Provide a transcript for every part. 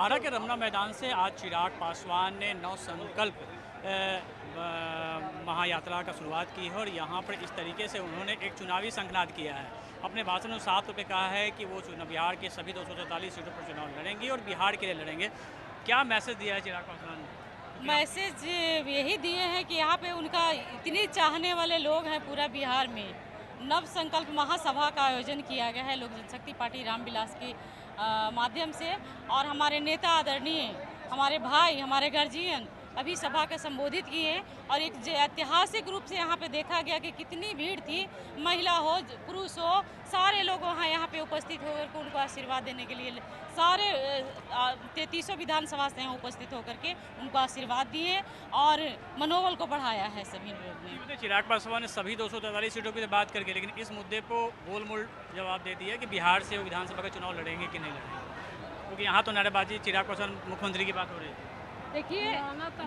आरा के रमना मैदान से आज चिराग पासवान ने नव संकल्प महायात्रा का शुरुआत की है और यहाँ पर इस तरीके से उन्होंने एक चुनावी संकल्प किया है। अपने भाषण में साफ तौर पे कहा है कि वो बिहार के सभी 243 सीटों पर चुनाव लड़ेंगे और बिहार के लिए लड़ेंगे। क्या मैसेज दिया है चिराग पासवान ने? मैसेज यही दिए हैं कि यहाँ पे उनका इतने चाहने वाले लोग हैं पूरा बिहार में। नव संकल्प महासभा का आयोजन किया गया है लोक जनशक्ति पार्टी रामविलास के माध्यम से, और हमारे नेता आदरणीय, हमारे भाई, हमारे गार्जियन अभी सभा को संबोधित किए और एक ऐतिहासिक रूप से यहाँ पे देखा गया कि कितनी भीड़ थी, महिला हो पुरुष हो, सारे लोग वहाँ यहाँ पे उपस्थित होकर उनको आशीर्वाद देने के लिए सारे 3300 विधानसभा से यहाँ उपस्थित होकर के उनको आशीर्वाद दिए और मनोबल को बढ़ाया है सभी लोग ने। चिराग पासवान ने सभी 243 सीटों की बात करके, लेकिन इस मुद्दे को गोलमोल जवाब दे दिया कि बिहार से वो विधानसभा का चुनाव लड़ेंगे कि नहीं लड़ेंगे, क्योंकि यहाँ तो नारेबाजी चिराग पासवान मुख्यमंत्री की बात हो रही है। देखिए,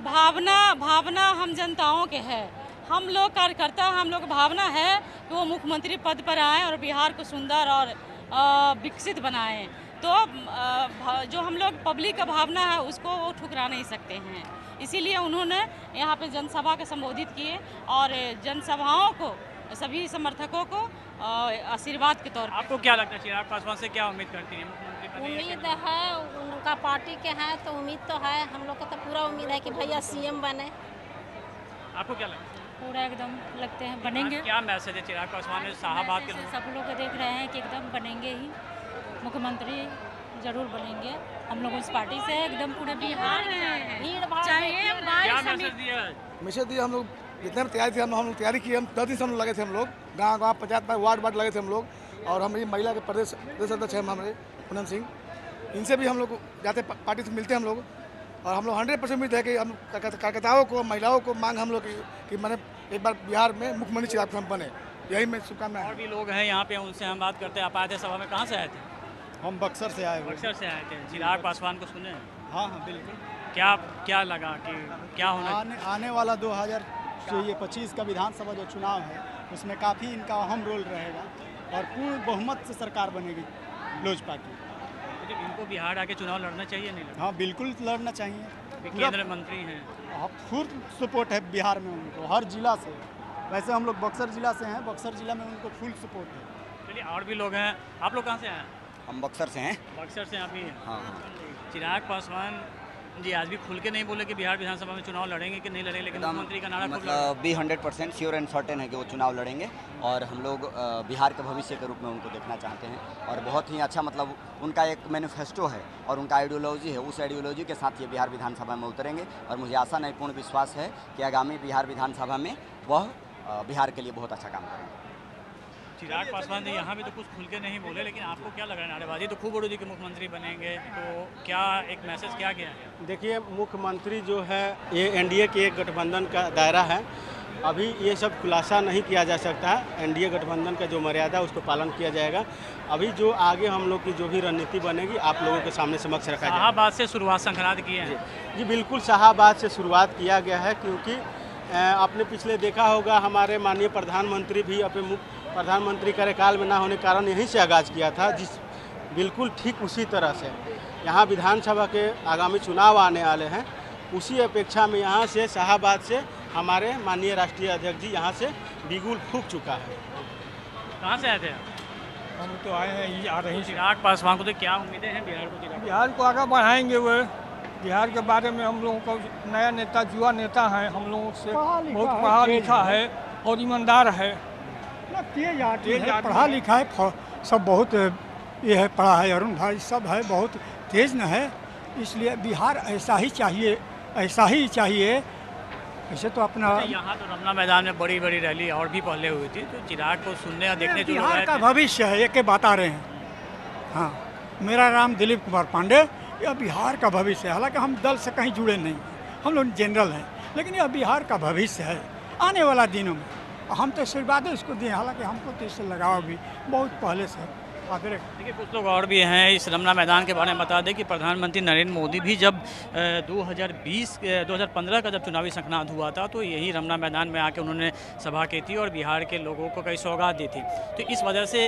भावना हम जनताओं के है, हम लोग कार्यकर्ता, हम लोग भावना है कि वो मुख्यमंत्री पद पर आएँ और बिहार को सुंदर और विकसित बनाएं। तो जो हम लोग पब्लिक का भावना है उसको वो ठुकरा नहीं सकते हैं, इसीलिए उन्होंने यहाँ पे जनसभा को संबोधित किए और जनसभाओं को सभी समर्थकों को आशीर्वाद के तौर पर। आपको क्या लगता है चिराग पासवान से क्या उम्मीद करती है? उम्मीद है, उनका पार्टी के हैं तो उम्मीद तो है, हम लोग को तो पूरा उम्मीद है कि भैया सीएम बने। आपको क्या लगता है? पूरा एकदम लगते हैं बनेंगे। क्या मैसेज है चिराग पासवान ने शाहबाद के लोग? सब लोग देख रहे हैं कि एकदम बनेंगे ही, मुख्यमंत्री जरूर बनेंगे। हम लोग उस पार्टी से एकदम पूरे बिहार में भीड़ भाड़ चाहिए। क्या मैसेज दिया? मैसेज दिया, हम लोग जितने तैयारी थी, हम लोग तैयारी किए, हम 10 दिन से हम लोग लगे थे, हम लोग गाँव पंचायत वार्ड लगे थे हम लोग, और हमारी महिला के प्रदेश अध्यक्ष हैं हमारे पूनम सिंह, इनसे भी हम लोग जाते पार्टी से मिलते हैं हम लोग, और हम लोग 100% उम्मीद है कि हम कार्यकर्ताओं को, महिलाओं को मांग हम लोग कि मैंने एक बार बिहार में मुख्यमंत्री चिराग पासवान बने, यही मैं शुभकामनाएं। और भी लोग हैं यहाँ पे, उनसे हम बात करते हैं। आप आए थे सभा में, कहाँ से आए थे? हम बक्सर से आए। बक्सर से आए थे। चिराग पासवान को सुने? हाँ बिल्कुल। क्या लगा कि क्या होना आने वाला 2025 का विधानसभा जो चुनाव है उसमें काफ़ी इनका अहम रोल रहेगा और पूर्ण बहुमत से सरकार बनेगी लोजपा की। लेकिन इनको बिहार आके चुनाव लड़ना चाहिए नहीं लड़ना? हाँ बिल्कुल लड़ना चाहिए, केंद्र मंत्री हैं, फुल सपोर्ट है बिहार में उनको, हर जिला से। वैसे हम लोग बक्सर जिला से हैं, बक्सर जिला में उनको फुल सपोर्ट है। चलिए, और भी लोग हैं। आप लोग कहाँ से आए? हम बक्सर से हैं। बक्सर से आप ही हैं? हाँ। चिराग पासवान जी आज भी खुल के नहीं बोले कि बिहार विधानसभा में चुनाव लड़ेंगे कि नहीं लड़ेंगे, लेकिन मुख्यमंत्री का नारा मतलब भी 100% श्योर एंड सर्टेन है कि वो चुनाव लड़ेंगे, और हम लोग बिहार के भविष्य के रूप में उनको देखना चाहते हैं। और बहुत ही अच्छा, मतलब उनका एक मैनिफेस्टो है और उनका आइडियोलॉजी है, उस आइडियोलॉजी के साथ ये बिहार विधानसभा में उतरेंगे, और मुझे आशा नहीं पूर्ण विश्वास है कि आगामी बिहार विधानसभा में वह बिहार के लिए बहुत अच्छा काम करेंगे। चिराग पासवान जी यहाँ भी तो कुछ खुल के नहीं बोले, लेकिन आपको क्या लग रहा है? नारेबाजी तो खूब उड़ी कि मुख्यमंत्री बनेंगे, तो क्या एक मैसेज क्या गया है? देखिए, मुख्यमंत्री जो है ये एनडीए के एक गठबंधन का दायरा है, अभी ये सब खुलासा नहीं किया जा सकता है। एनडीए गठबंधन का जो मर्यादा है उसको पालन किया जाएगा। अभी जो आगे हम लोग की जो भी रणनीति बनेगी आप लोगों के सामने समक्ष रखा जाएगा। शाहबाद से शुरुआत संक्रांत की है जी बिल्कुल, शाहबाद से शुरुआत किया गया है, क्योंकि आपने पिछले देखा होगा हमारे माननीय प्रधानमंत्री भी अपने प्रधानमंत्री कार्यकाल में ना होने के कारण यहीं से आगाज़ किया था, बिल्कुल ठीक उसी तरह से यहाँ विधानसभा के आगामी चुनाव आने वाले हैं, उसी अपेक्षा में यहाँ से शाहबाद से हमारे माननीय राष्ट्रीय अध्यक्ष जी यहाँ से बिगुल फूंक चुका है। कहाँ से आए थे? हम तो आए हैं, आ रहे हैं। चिराग पासवान को तो क्या उम्मीदें हैं बिहार को? बिहार को आगे बढ़ाएंगे वो। बिहार के बारे में हम लोगों को नया नेता, युवा नेता है, हम लोगों से बहुत पढ़ा लिखा है और ईमानदार है, पढ़ा लिखा है, सब बहुत ये है, पढ़ा है, अरुण भाई सब है, बहुत तेज न है, इसलिए बिहार ऐसा ही चाहिए, ऐसा ही चाहिए। ऐसे तो अपना यहाँ तो रमना मैदान में बड़ी बड़ी रैली और भी पहले हुई थी, तो चिराग को सुनने और देखने जो बिहार का भविष्य है, ये बता रहे हैं। हाँ, मेरा नाम दिलीप कुमार पांडे, यह बिहार का भविष्य है। हालांकि हम दल से कहीं जुड़े नहीं, हम लोग जनरल हैं, लेकिन यह बिहार का भविष्य है आने वाला दिनों में। हम तो आशीर्वाद इसको दिए, हालांकि हमको तो इससे लगाव भी बहुत पहले से। देखिए, कुछ लोग और भी हैं। इस रमना मैदान के बारे में बता दें कि प्रधानमंत्री नरेंद्र मोदी भी जब 2015 का जब चुनावी संक्रांत हुआ था तो यही रमना मैदान में आके उन्होंने सभा की थी और बिहार के लोगों को कई सौगात दी थी। तो इस वजह से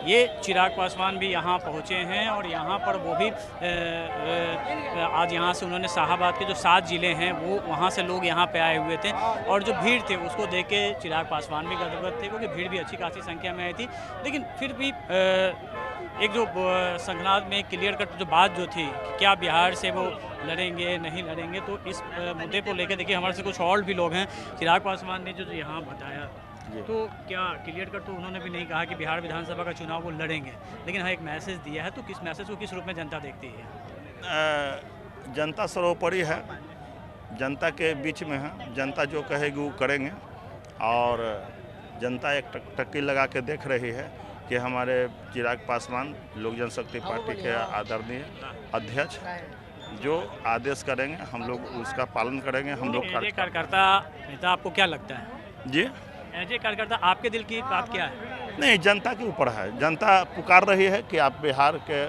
ये चिराग पासवान भी यहाँ पहुँचे हैं और यहाँ पर वो भी आज यहाँ से उन्होंने शाहाबाद के जो 7 ज़िले हैं वो वहाँ से लोग यहाँ पे आए हुए थे और जो भीड़ थे उसको देख के चिराग पासवान भी गदगद थे क्योंकि भीड़ भी अच्छी खासी संख्या में आई थी। लेकिन फिर भी एक जो संघनाद में क्लियर कट जो बात जो थी कि क्या बिहार से वो लड़ेंगे नहीं लड़ेंगे, तो इस मुद्दे को लेकर देखिए हमारे से कुछ और भी लोग हैं। चिराग पासवान ने जो यहाँ बताया तो क्या क्लियर कट तो उन्होंने भी नहीं कहा कि बिहार विधानसभा का चुनाव वो लड़ेंगे, लेकिन हाँ एक मैसेज दिया है। तो किस मैसेज को किस रूप में जनता देखती है? जनता सर्वोपरि है, जनता के बीच में है, जनता जो कहेगी वो करेंगे और जनता एक टक्की लगा के देख रही है कि हमारे चिराग पासवान लोक जनशक्ति पार्टी के आदरणीय अध्यक्ष जो आदेश करेंगे हम लोग उसका पालन करेंगे। हम लोग कार्यकर्ता नेता आपको क्या लगता है जी एजे कार्यकर्ता आपके दिल की बात क्या है? नहीं, जनता के ऊपर है। जनता पुकार रही है कि आप बिहार के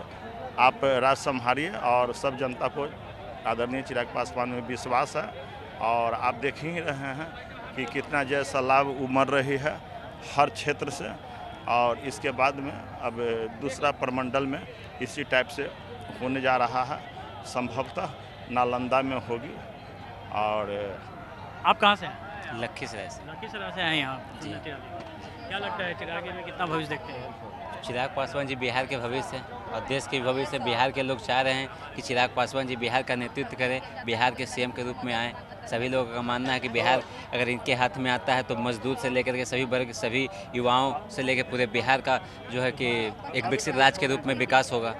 आप राज संभालिए और सब जनता को आदरणीय चिराग पासवान में विश्वास है और आप देख ही रहे हैं कि कितना जैसा लाभ उमड़ रही है हर क्षेत्र से। और इसके बाद में अब दूसरा प्रमंडल में इसी टाइप से होने जा रहा है, संभवतः नालंदा में होगी। और आप कहाँ से हैं? लखीसराय से। लखीसराय से हैं यहाँ जी। क्या लगता है चिराग में कितना भविष्य देखते हैं? चिराग पासवान जी बिहार के भविष्य और देश के भविष्य। बिहार के लोग चाह रहे हैं कि चिराग पासवान जी बिहार का नेतृत्व करें, बिहार के सीएम के रूप में आएँ। सभी लोगों का मानना है कि बिहार अगर इनके हाथ में आता है तो मजदूर से लेकर के सभी वर्ग सभी युवाओं से लेकर पूरे बिहार का जो है कि एक विकसित राज्य के रूप में विकास होगा।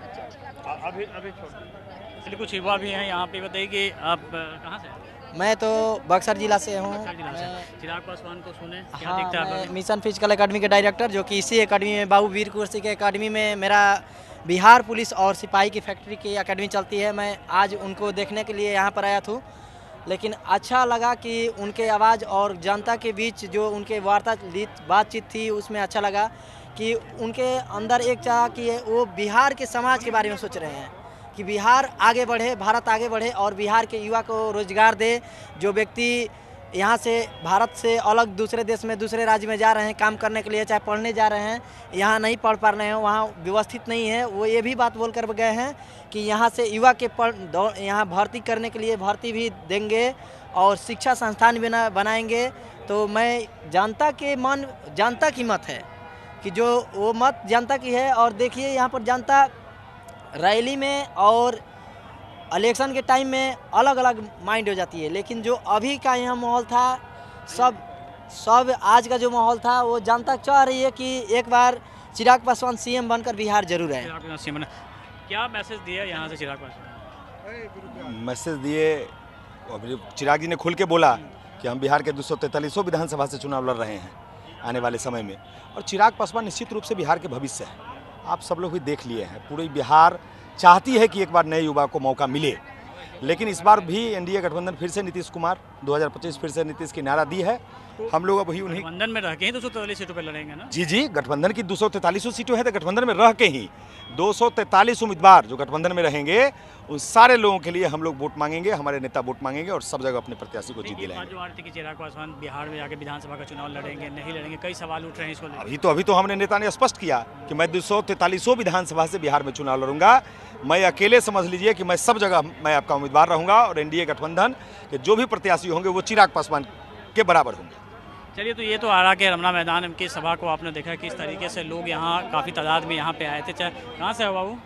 अभी चलिए कुछ युवा भी हैं यहाँ पे, बताइए कि आप कहाँ से हैं? मैं तो बक्सर जिला से हूँ। चिराग पासवान को सुने क्या हाँ, दिखता है? मैं मिशन फिजिकल एकेडमी के डायरेक्टर, जो कि इसी एकेडमी में बाबू वीर कुंवर सिंह के एकेडमी में मेरा बिहार पुलिस और सिपाही की फैक्ट्री की एकेडमी चलती है। मैं आज उनको देखने के लिए यहाँ पर आया था, लेकिन अच्छा लगा कि उनके आवाज़ और जनता के बीच जो उनके बातचीत थी उसमें अच्छा लगा कि उनके अंदर एक चाह कि वो बिहार के समाज के बारे में सोच रहे हैं कि बिहार आगे बढ़े, भारत आगे बढ़े और बिहार के युवा को रोजगार दे। जो व्यक्ति यहाँ से भारत से अलग दूसरे देश में दूसरे राज्य में जा रहे हैं काम करने के लिए, चाहे पढ़ने जा रहे हैं, यहाँ नहीं पढ़ पा रहे हैं, वहाँ व्यवस्थित नहीं है, वो ये भी बात बोल कर गए हैं कि यहाँ से युवा के यहाँ भर्ती करने के लिए भर्ती भी देंगे और शिक्षा संस्थान भी बनाएंगे। तो मैं जनता की मत है कि जो वो मत जनता की है। और देखिए यहाँ पर जनता रैली में और इलेक्शन के टाइम में अलग अलग माइंड हो जाती है, लेकिन जो अभी का यहाँ माहौल था सब आज का जो माहौल था वो जनता चाह रही है कि एक बार चिराग पासवान सीएम बनकर बिहार जरूर आए। क्या मैसेज दिया यहाँ से चिराग पासवान? मैसेज दिए, अभी चिराग जी ने खुल के बोला कि हम बिहार के 243 विधानसभा से चुनाव लड़ रहे हैं आने वाले समय में, और चिराग पासवान निश्चित रूप से बिहार के भविष्य है। आप सब लोग भी देख लिए हैं, पूरी बिहार चाहती है कि एक बार नए युवा को मौका मिले, लेकिन इस बार भी एनडीए गठबंधन फिर से नीतीश कुमार 2025 फिर से नीतीश की नारा दी है। हम लोग अभी उन्हीं गठबंधन में रह के ही 243 सीटों पर लड़ेंगे ना? जी, गठबंधन की 243 सीटों है तो गठबंधन में रह के ही 243 उम्मीदवार जो गठबंधन में रहेंगे उन सारे लोगों के लिए हम लोग वोट मांगेंगे, हमारे नेता वोट मांगेंगे और सब जगह अपने प्रत्याशी को जीत दिलाएंगे। जो आ रही थी कि चिराग पासवान बिहार में जाके विधानसभा का चुनाव लड़ेंगे नहीं लड़ेंगे, कई सवाल उठ रहे हैं इसको लेकर। अभी तो हमने नेता ने स्पष्ट किया कि मैं 243 विधानसभा से बिहार में चुनाव लड़ूंगा। मैं अकेले समझ लीजिए कि मैं सब जगह मैं आपका उम्मीदवार रहूंगा और एनडीए गठबंधन के जो भी प्रत्याशी होंगे वो चिराग पासवान के बराबर होंगे। चलिए, तो ये तो आरा के रमना मैदान की सभा को आपने देखा किस तरीके से लोग यहाँ काफ़ी तादाद में यहाँ पे आए थे। चाहे कहाँ से हो बाबू?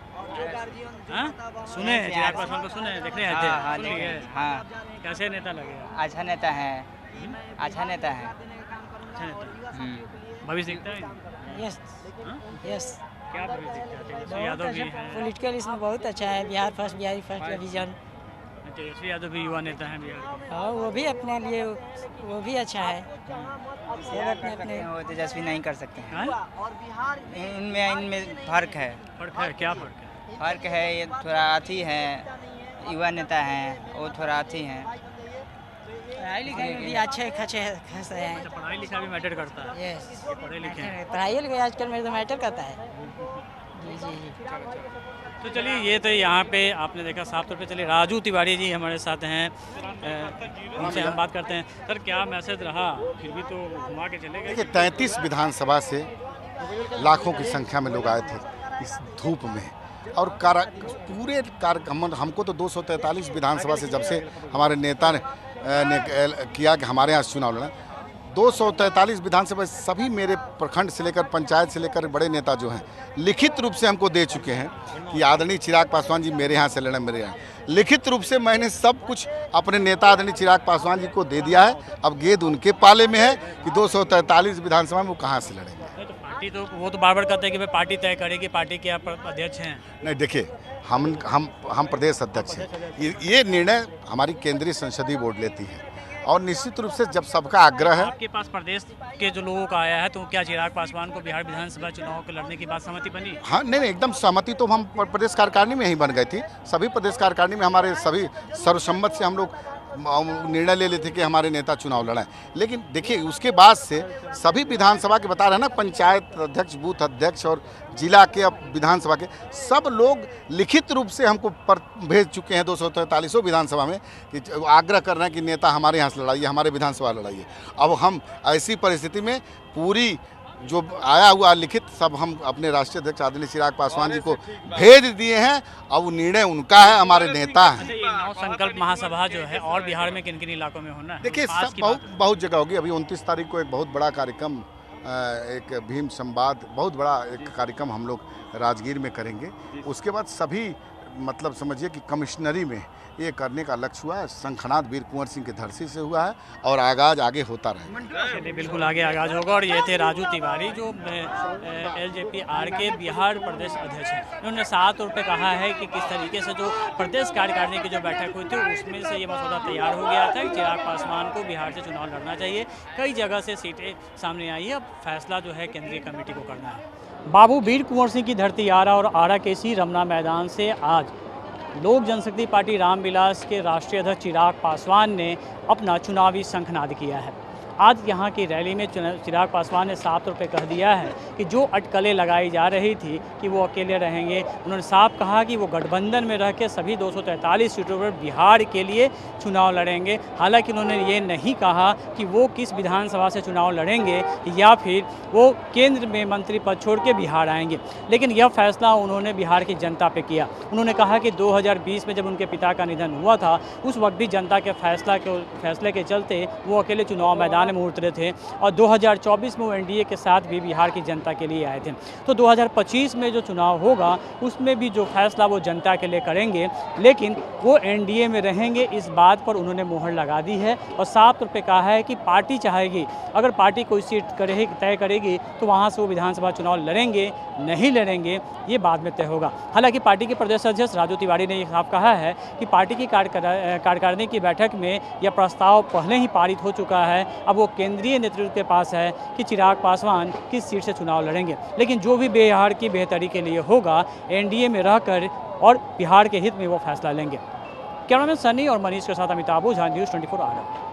सुने चिराग पासवान को सुने, देखने आए थे? हाँ, कैसे नेता लगे? अच्छा नेता है, अच्छा नेता है। अच्छा नेता, भविष्य दिखता है? यस। क्या भविष्य दिखता है? तेजस्वी यादव भी है, पॉलिटिकल इसमें बहुत अच्छा है, बिहार फर्स्ट डिवीजन। तेजस्वी यादव भी युवा नेता हैं बिहार के। हाँ, वो भी अपने लिए वो भी अच्छा है। अपने वो तेजस्वी नहीं कर सकते हैं, इनमें फर्क है। फर्क है? क्या फर्क है? फर्क है, ये थोड़ा अथी है, युवा नेता हैं, वो थोड़ा अथी हैं। पढ़ाई लिखाई में भी अच्छे खासे हैं। पढ़ाई लिखाई भी मैटर करता है? यस, पढ़े लिखे हैं। पढ़ाई लिखाई आजकल में तो मैटर करता है। जी। तो चलिए, ये तो यहाँ पे आपने देखा साफ तौर पे। चलिए, राजू तिवारी जी हमारे साथ हैं, उनसे हम बात करते हैं। सर, क्या मैसेज रहा? फिर भी तो घुमा के चले गए। देखिए, 33 विधानसभा से लाखों की संख्या में लोग आए थे इस धूप में, और पूरे हमको तो 243 विधानसभा से जब से हमारे नेता ने किया कि हमारे यहाँ चुनाव लड़ना, 243 विधानसभा सभी मेरे प्रखंड से लेकर पंचायत से लेकर बड़े नेता जो हैं लिखित रूप से हमको दे चुके हैं कि आदरणीय चिराग पासवान जी मेरे यहाँ से लड़े, मेरे यहाँ। लिखित रूप से मैंने सब कुछ अपने नेता आदरणीय चिराग पासवान जी को दे दिया है। अब गेंद उनके पाले में है कि 243 विधानसभा में वो कहाँ से लड़ेंगे। तो पार्टी तो वो तो बार बार कहते हैं कि भाई पार्टी तय करेगी, पार्टी के आप अध्यक्ष हैं। नहीं, देखिए हम प्रदेश अध्यक्ष हैं। ये निर्णय हमारी केंद्रीय संसदीय बोर्ड लेती है और निश्चित रूप से जब सबका आग्रह है। आपके पास प्रदेश के जो लोगों का आया है, तो क्या चिराग पासवान को बिहार विधानसभा चुनाव के लड़ने की बात सहमति बनी? हाँ, नहीं, एकदम सहमति तो हम प्रदेश कार्यकारिणी में ही बन गई थी। सभी प्रदेश कार्यकारिणी में हमारे सभी सर्वसम्मत से हम लोग निर्णय ले लेते कि हमारे नेता चुनाव लड़ाएं। लेकिन देखिए उसके बाद से सभी विधानसभा के बता रहे हैं ना, पंचायत अध्यक्ष, बूथ अध्यक्ष और जिला के अब विधानसभा के सब लोग लिखित रूप से हमको भेज चुके हैं 243 विधानसभा में कि आग्रह कर रहे हैं कि नेता हमारे यहाँ से लड़ाइए, हमारे विधानसभा लड़ाइए। अब हम ऐसी परिस्थिति में पूरी जो आया हुआ लिखित सब हम अपने राष्ट्रीय अध्यक्ष आदरणीय चिराग पासवान जी को भेज दिए हैं। अब वो निर्णय उनका है, हमारे नेता हैं। नव संकल्प महासभा जो है और बिहार में किन किन इलाकों में होना है? देखिए बहुत जगह होगी। अभी 29 तारीख को एक बहुत बड़ा कार्यक्रम, एक भीम संवाद, बहुत बड़ा एक कार्यक्रम हम लोग राजगीर में करेंगे। उसके बाद सभी मतलब समझिए कि कमिश्नरी में ये करने का लक्ष्य हुआ है। शंखनाद वीर कुंवर सिंह के धरती से हुआ है और आगाज आगे होता रहेगा। बिल्कुल आगे आगाज होगा। और ये थे राजू तिवारी जो LJP-R के बिहार प्रदेश अध्यक्ष हैं। उन्होंने साफ तौर पे कहा है कि किस तरीके से जो प्रदेश कार्यकारिणी की जो बैठक हुई थी उसमें से ये मसौदा तैयार हो गया था कि चिराग पासवान को बिहार से चुनाव लड़ना चाहिए। कई जगह से सीटें सामने आई है, अब फैसला जो है केंद्रीय कमेटी को करना है। बाबू वीर कुंवर सिंह की धरती आरा और आरा के सी रमना मैदान से आज लोक जनशक्ति पार्टी रामविलास के राष्ट्रीय अध्यक्ष चिराग पासवान ने अपना चुनावी शंखनाद किया है। आज यहाँ की रैली में चिराग पासवान ने साफ तौर पे कह दिया है कि जो अटकलें लगाई जा रही थी कि वो अकेले रहेंगे, उन्होंने साफ कहा कि वो गठबंधन में रह के सभी 243 सीटों पर बिहार के लिए चुनाव लड़ेंगे। हालांकि उन्होंने ये नहीं कहा कि वो किस विधानसभा से चुनाव लड़ेंगे या फिर वो केंद्र में मंत्री पद छोड़ के बिहार आएंगे, लेकिन यह फैसला उन्होंने बिहार की जनता पे किया। उन्होंने कहा कि 2020 में जब उनके पिता का निधन हुआ था उस वक्त भी जनता के फैसले के चलते वो अकेले चुनाव मैदान में उतरे थे और 2024 में वो NDA के साथ भी बिहार की जनता के लिए आए थे। तो 2025 में जो चुनाव होगा उसमें भी जो फैसला वो जनता के लिए करेंगे, लेकिन वो NDA में रहेंगे, इस बात पर उन्होंने मोहर लगा दी है और साफ तौर पे कहा है कि पार्टी चाहेगी, अगर पार्टी कोई सीट तय करेगी तो वहाँ से वो विधानसभा चुनाव लड़ेंगे, नहीं लड़ेंगे ये बाद में तय होगा। हालांकि पार्टी के प्रदेश अध्यक्ष राजू तिवारी ने ये साफ कहा है कि पार्टी की कार्यकारिणी की बैठक में यह प्रस्ताव पहले ही पारित हो चुका है। अब वो केंद्रीय नेतृत्व के पास है कि चिराग पासवान किस सीट से चुनाव लड़ेंगे, लेकिन जो भी बिहार की बेहतरी के लिए होगा NDA में रहकर और बिहार के हित में वो फैसला लेंगे। कैमरामैन सनी और मनीष के साथ अमिताभ ओझा, News 24 आरा।